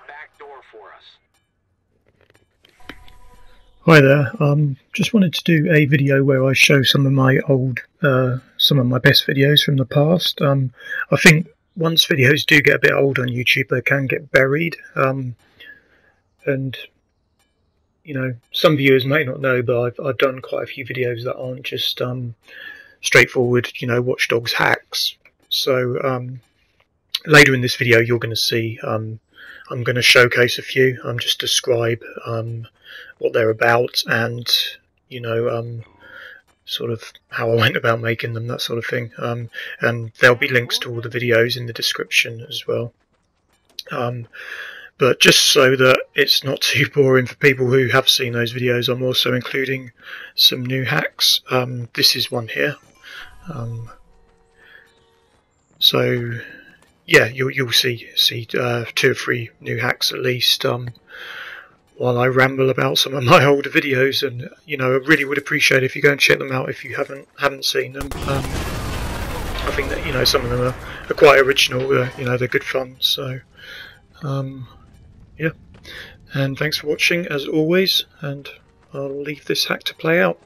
back door for us. Hi there. Just wanted to do a video where I show some of my best videos from the past. I think once videos do get a bit old on YouTube, they can get buried. And you know, some viewers may not know, but I've done quite a few videos that aren't just straightforward, you know, Watch Dogs hacks. So later in this video, you're going to see I'm going to showcase a few, just describe what they're about, and you know, sort of how I went about making them, that sort of thing. And there'll be links to all the videos in the description as well. But just so that it's not too boring for people who have seen those videos, I'm also including some new hacks. This is one here. So yeah, you'll see 2 or 3 new hacks at least, while I ramble about some of my older videos. And you know, I really would appreciate if you go and check them out if you haven't seen them. I think that, you know, some of them are quite original. You know, they're good fun. So yeah, and thanks for watching as always, and I'll leave this hack to play out.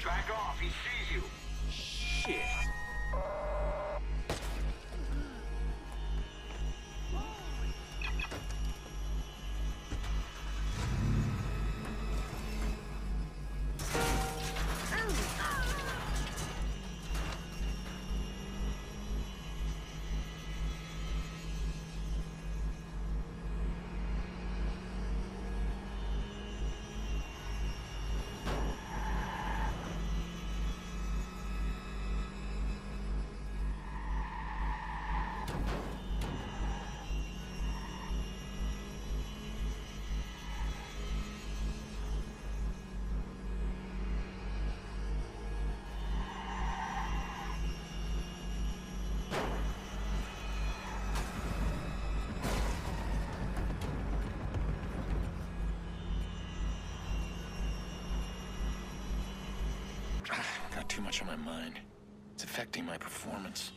Back off, he sees you. Shit. Got too much on my mind. It's affecting my performance.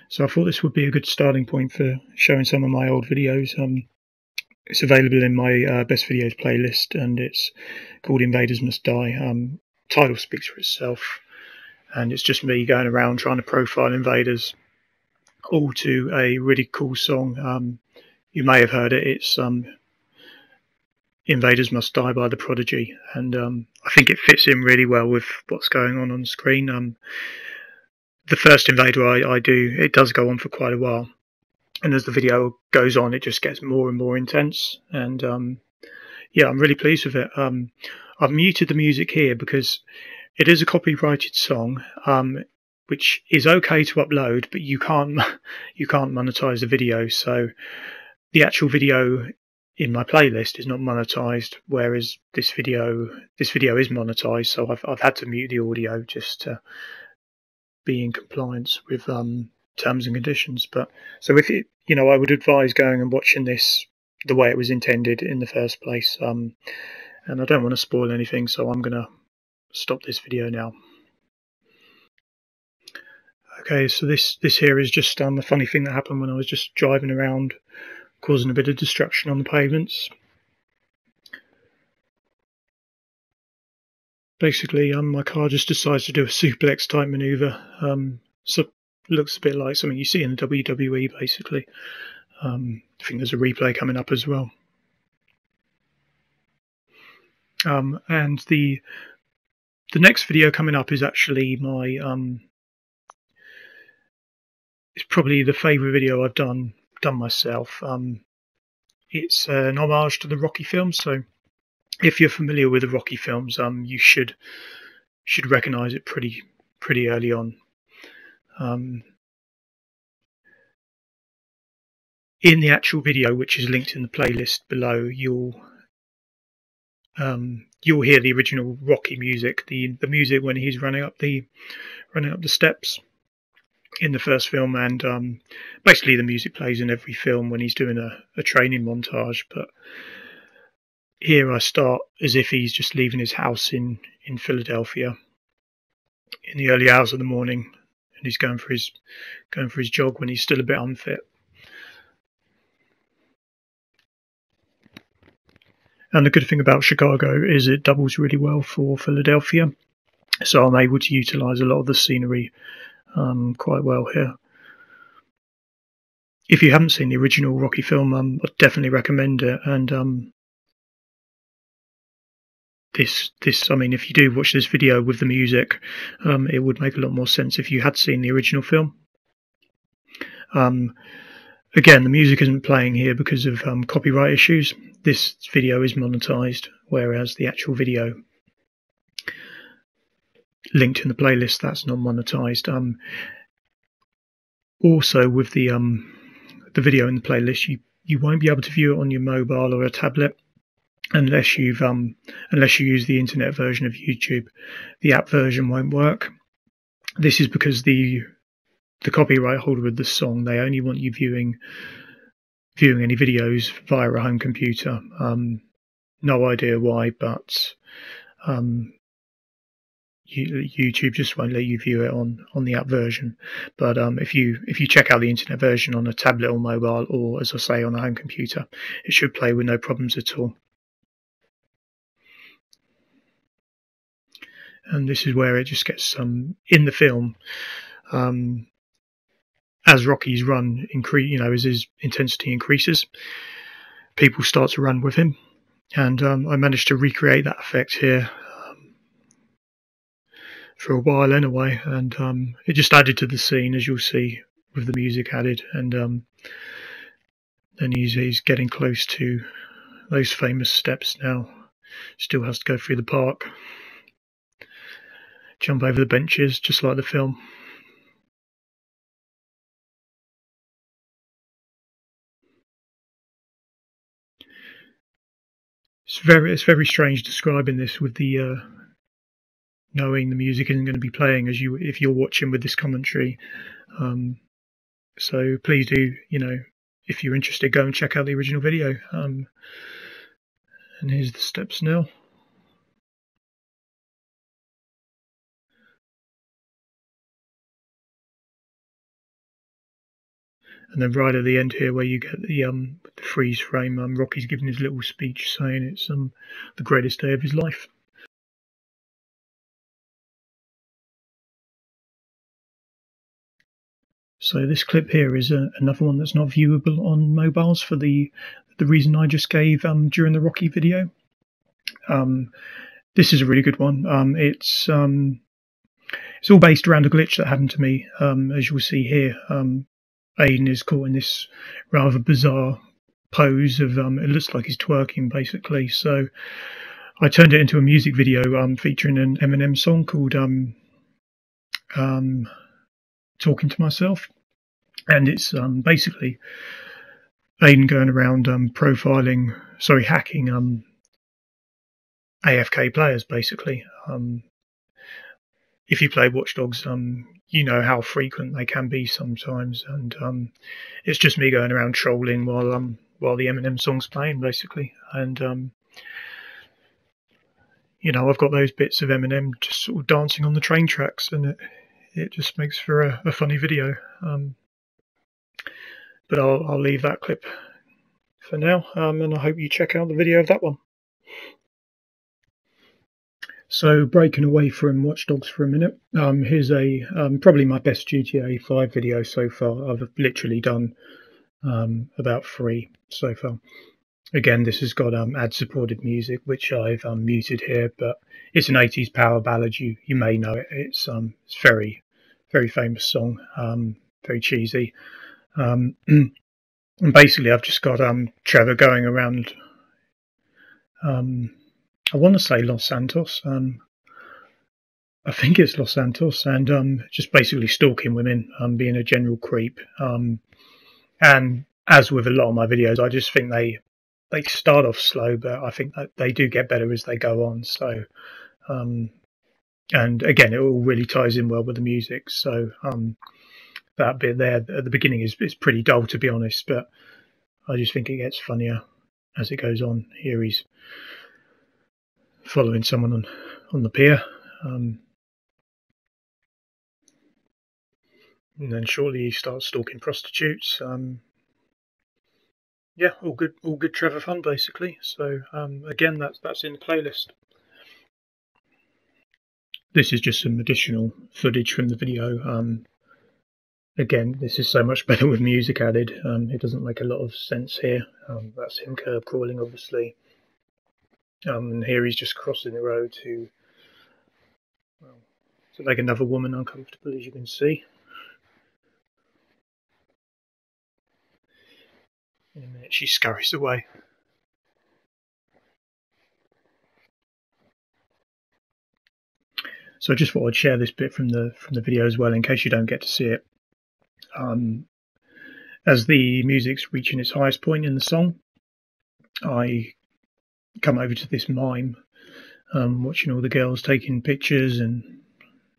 So I thought this would be a good starting point for showing some of my old videos. It's available in my best videos playlist, and it's called Invaders Must Die. Title speaks for itself, and it's just me going around trying to profile invaders, all to a really cool song. You may have heard it. It's Invaders Must Die by The Prodigy, and I think it fits in really well with what's going on screen. The first Invader I do, it does go on for quite a while, and as the video goes on, it just gets more and more intense, and yeah, I'm really pleased with it. I've muted the music here because it is a copyrighted song, which is okay to upload, but you can't monetize the video. So the actual video in my playlist is not monetized, whereas this video is monetized. So I've had to mute the audio just to be in compliance with terms and conditions. But so if it, I would advise going and watching this the way it was intended in the first place. And I don't want to spoil anything, so I'm gonna stop this video now. Okay, so this here is just a funny thing that happened when I was just driving around, causing a bit of destruction on the pavements. Basically, my car just decides to do a suplex type maneuver. So it looks a bit like something you see in the WWE, basically. I think there's a replay coming up as well. And the next video coming up is actually my it's probably the favourite video I've done myself. It's an homage to the Rocky films, so if you're familiar with the Rocky films, you should recognise it pretty early on. In the actual video, which is linked in the playlist below, you'll hear the original Rocky music, the music when he's running up the steps in the first film, and basically the music plays in every film when he's doing a training montage. But here I start as if he's just leaving his house in Philadelphia in the early hours of the morning, and he's going for his jog when he's still a bit unfit. And the good thing about Chicago is it doubles really well for Philadelphia, so I'm able to utilise a lot of the scenery quite well here. If you haven't seen the original Rocky film, I'd definitely recommend it. And this, I mean, if you do watch this video with the music, it would make a lot more sense if you had seen the original film. Again, the music isn't playing here because of copyright issues. This video is monetized, whereas the actual video linked in the playlist, that's not monetized. Also, with the video in the playlist, you won't be able to view it on your mobile or a tablet unless you use the internet version of YouTube. The app version won't work. This is because the copyright holder of the song, they only want you viewing any videos via a home computer. No idea why, but YouTube just won't let you view it on the app version. But if you check out the internet version on a tablet or mobile, or as I say on a home computer, it should play with no problems at all. And this is where it just gets in the film. As Rocky's run as his intensity increases, people start to run with him, and I managed to recreate that effect here for a while anyway, and it just added to the scene, as you'll see, with the music added. And then he's getting close to those famous steps now. Still has to go through the park, jump over the benches, just like the film. It's very strange describing this with the knowing the music isn't going to be playing if you're watching with this commentary. So please do, if you're interested, go and check out the original video. And here's the steps now. And then right at the end here, where you get the freeze frame, Rocky's giving his little speech saying it's the greatest day of his life. So this clip here is another one that's not viewable on mobiles for the the reason I just gave during the Rocky video. This is a really good one. It's all based around a glitch that happened to me. As you'll see here, Aiden is caught in this rather bizarre pose of it looks like he's twerking basically. So I turned it into a music video featuring an Eminem song called Talking to Myself, and it's basically Aiden going around hacking AFK players basically. If you play Watch Dogs, you know how frequent they can be sometimes, and it's just me going around trolling while the Eminem song's playing basically, and you know, I've got those bits of Eminem just sort of dancing on the train tracks, and it just makes for a funny video. But I'll leave that clip for now, and I hope you check out the video of that one. So breaking away from Watch Dogs for a minute, here's probably my best GTA 5 video so far. I've literally done about 3 so far. Again, this has got ad-supported music, which I've muted here, but it's an 80s power ballad. You may know it. It's very, very famous song, very cheesy. And basically, I've just got Trevor going around. I want to say Los Santos. I think it's Los Santos, and just basically stalking women, being a general creep. And as with a lot of my videos, I just think they start off slow, but I think that they do get better as they go on. So, and again, it all really ties in well with the music. So, that bit there at the beginning is pretty dull, to be honest, but I just think it gets funnier as it goes on. Here he's following someone on the pier, and then shortly he starts stalking prostitutes. Yeah, all good Trevor fun basically. So again, that's in the playlist. This is just some additional footage from the video. Again, this is so much better with music added. It doesn't make a lot of sense here. That's him curb crawling, obviously. And here he's just crossing the road to make another woman uncomfortable, as you can see. In a minute, she scurries away. So I just thought I'd share this bit from the video as well, in case you don't get to see it. As the music's reaching its highest point in the song, I come over to this mime, watching all the girls taking pictures and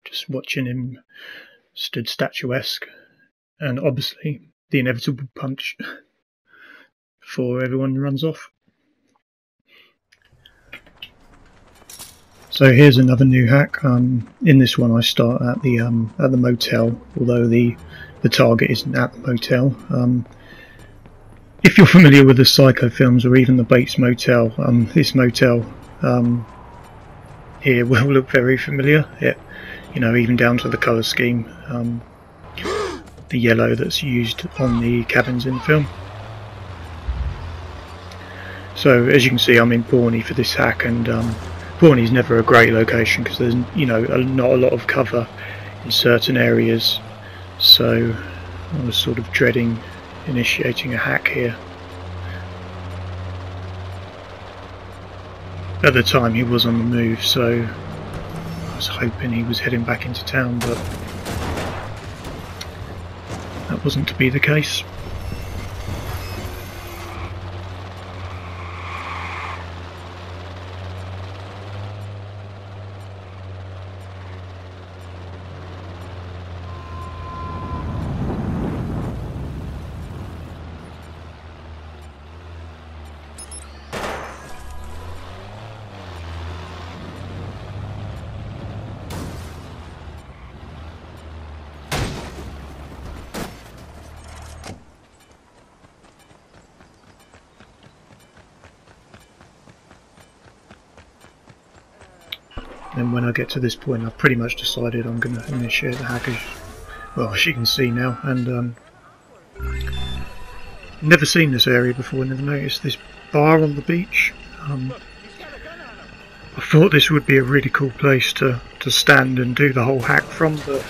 just watching him stood statuesque, and obviously the inevitable punch before everyone runs off. So here's another new hack. In this one I start at the motel, although the target isn't at the motel. If you're familiar with the Psycho films or even the Bates Motel, this motel here will look very familiar. You know, even down to the colour scheme, the yellow that's used on the cabins in the film. So as you can see, I'm in Pawnee for this hack, and Pawnee's never a great location because there's, you know, not a lot of cover in certain areas. So I was sort of dreading initiating a hack here. At the time he was on the move, so I was hoping he was heading back into town, but that wasn't to be the case. And when I get to this point, I've pretty much decided I'm going to initiate the hack, well, as you can see now, and never seen this area before, never noticed this bar on the beach. I thought this would be a really cool place to stand and do the whole hack from, but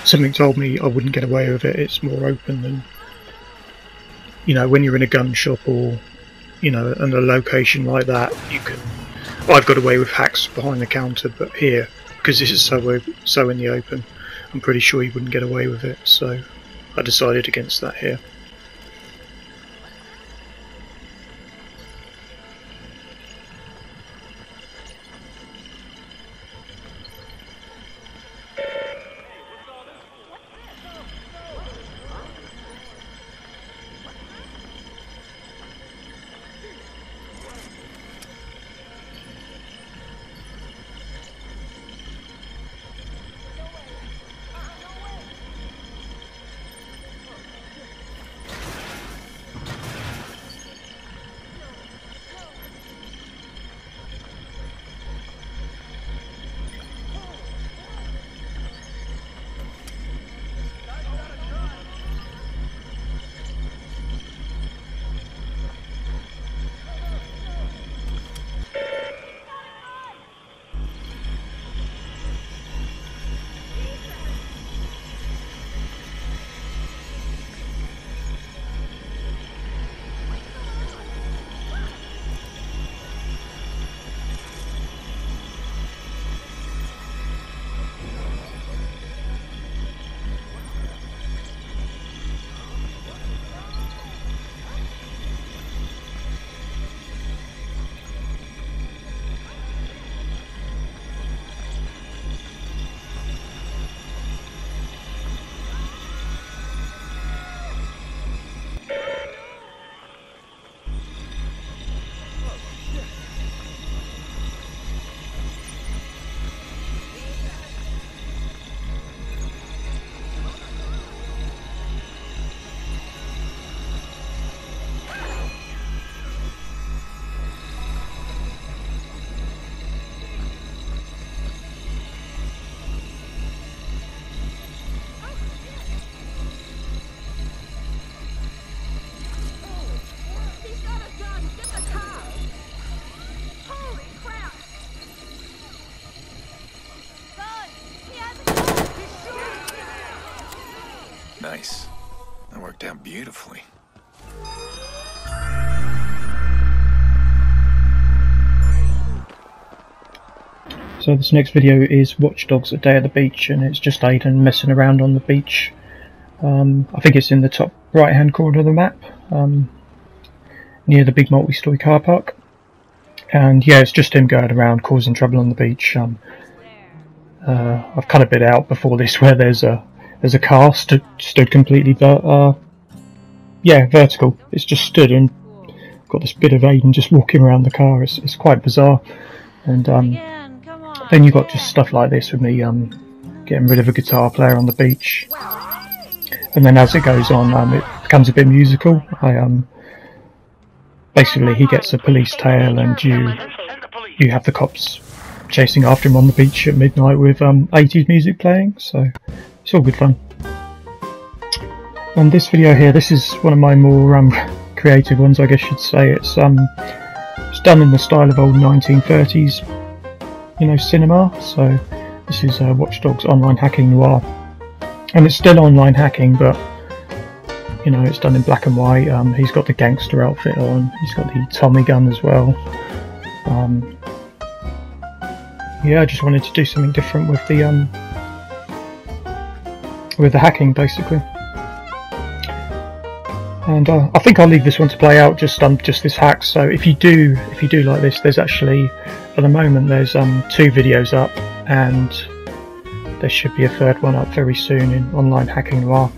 something told me I wouldn't get away with it. It's more open than, you know, when you're in a gun shop or, you know, in a location like that, you can. I've got away with hacks behind the counter, but here, because this is so in the open, I'm pretty sure you wouldn't get away with it, so I decided against that here. Nice. That worked out beautifully. So this next video is Watch Dogs: A Day at the Beach, and it's just Aiden messing around on the beach. I think it's in the top right hand corner of the map, near the big multi-story car park. And yeah, it's just him going around causing trouble on the beach. I've cut a bit out before this where there's a car stood completely vertical. It's just stood, and got this bit of Aiden just walking around the car. It's quite bizarre. And then you've got just stuff like this with me getting rid of a guitar player on the beach. And then as it goes on, it becomes a bit musical. Basically he gets a police tail, and you have the cops chasing after him on the beach at midnight with 80s music playing, so it's all good fun. And this video here, this is one of my more creative ones, I guess you'd say. It's done in the style of old 1930s, you know, cinema. So this is Watch Dogs Online Hacking Noir, and it's still online hacking, but you know, it's done in black and white. He's got the gangster outfit on, he's got the Tommy gun as well. Yeah, I just wanted to do something different with the hacking, basically. And I think I'll leave this one to play out, just this hack. So if you do like this, there's actually, at the moment, there's 2 videos up, and there should be a 3rd one up very soon in Online Hacking Noir.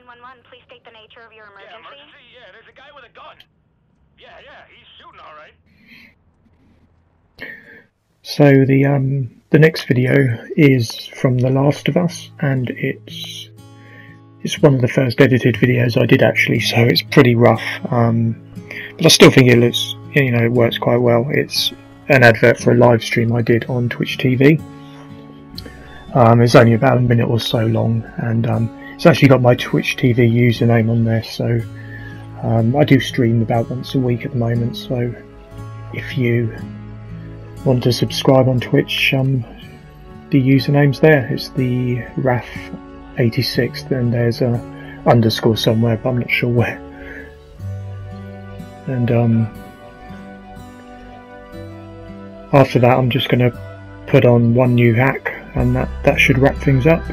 911, please state the nature of your emergency. Yeah, emergency? Yeah, there's a guy with a gun. Yeah, he's shooting all right. So the next video is from The Last of Us, and it's one of the first edited videos I did actually, so it's pretty rough. But I still think it looks, it works quite well. It's an advert for a live stream I did on Twitch TV. It's only about a minute or so long, and it's actually got my Twitch TV username on there, so I do stream about once a week at the moment, so if you want to subscribe on Twitch, the username's there. It's the RAF86, then there's a underscore somewhere, but I'm not sure where. And after that I'm just going to put on one new hack, and that should wrap things up.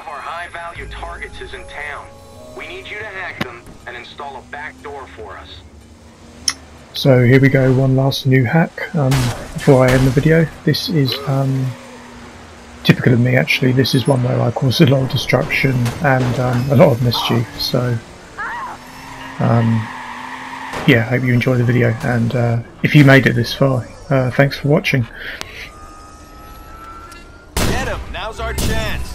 High-value targets is in town. We need you to hack them and install a back door for us. So here we go, one last new hack before I end the video. This is typical of me actually. This is one where I cause a lot of destruction and a lot of mischief. So yeah, hope you enjoy the video, and if you made it this far, thanks for watching. Get him! Now's our chance!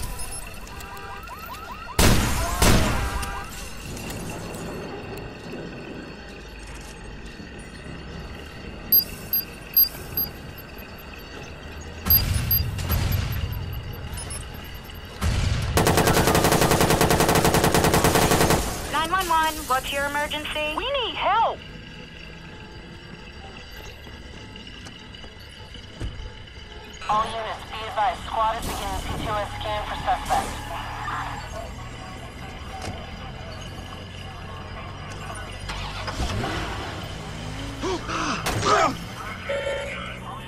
What's your emergency? We need help! All units, be advised. Squad is beginning CTOS scan for suspect.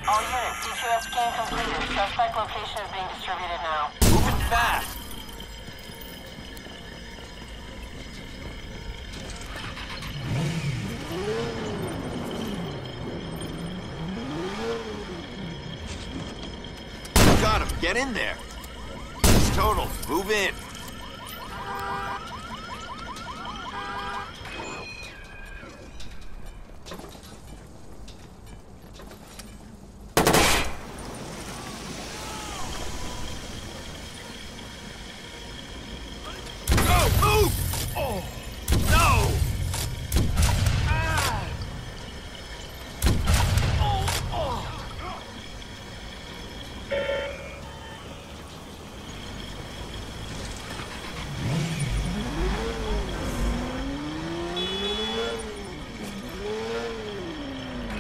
All units, CTOS scan completed. Suspect location is being distributed now. Moving fast! Got him! Get in there! It's total. Move in! Go! Move! Oh! No! Ah! Oh! Oh!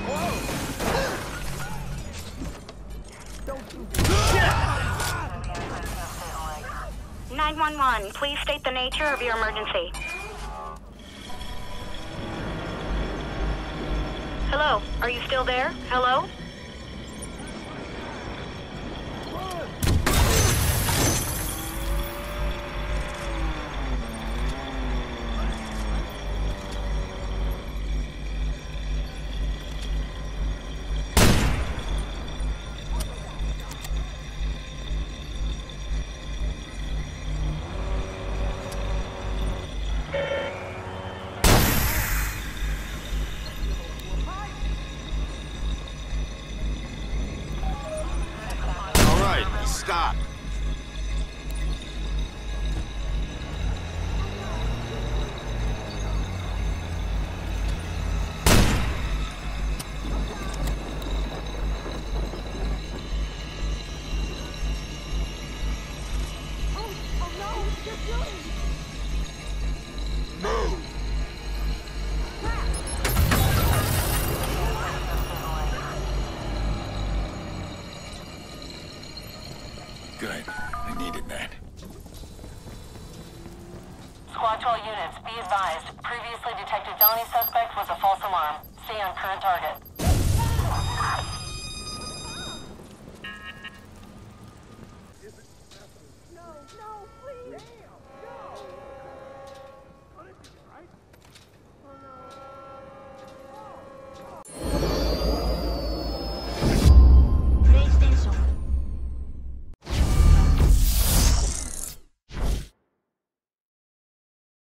Whoa! 911, please state the nature of your emergency. Hello, are you still there? Hello? Move! Good. I needed that. Squad 12 units, be advised. Previously detected felony suspect was a false alarm. Stay on current target.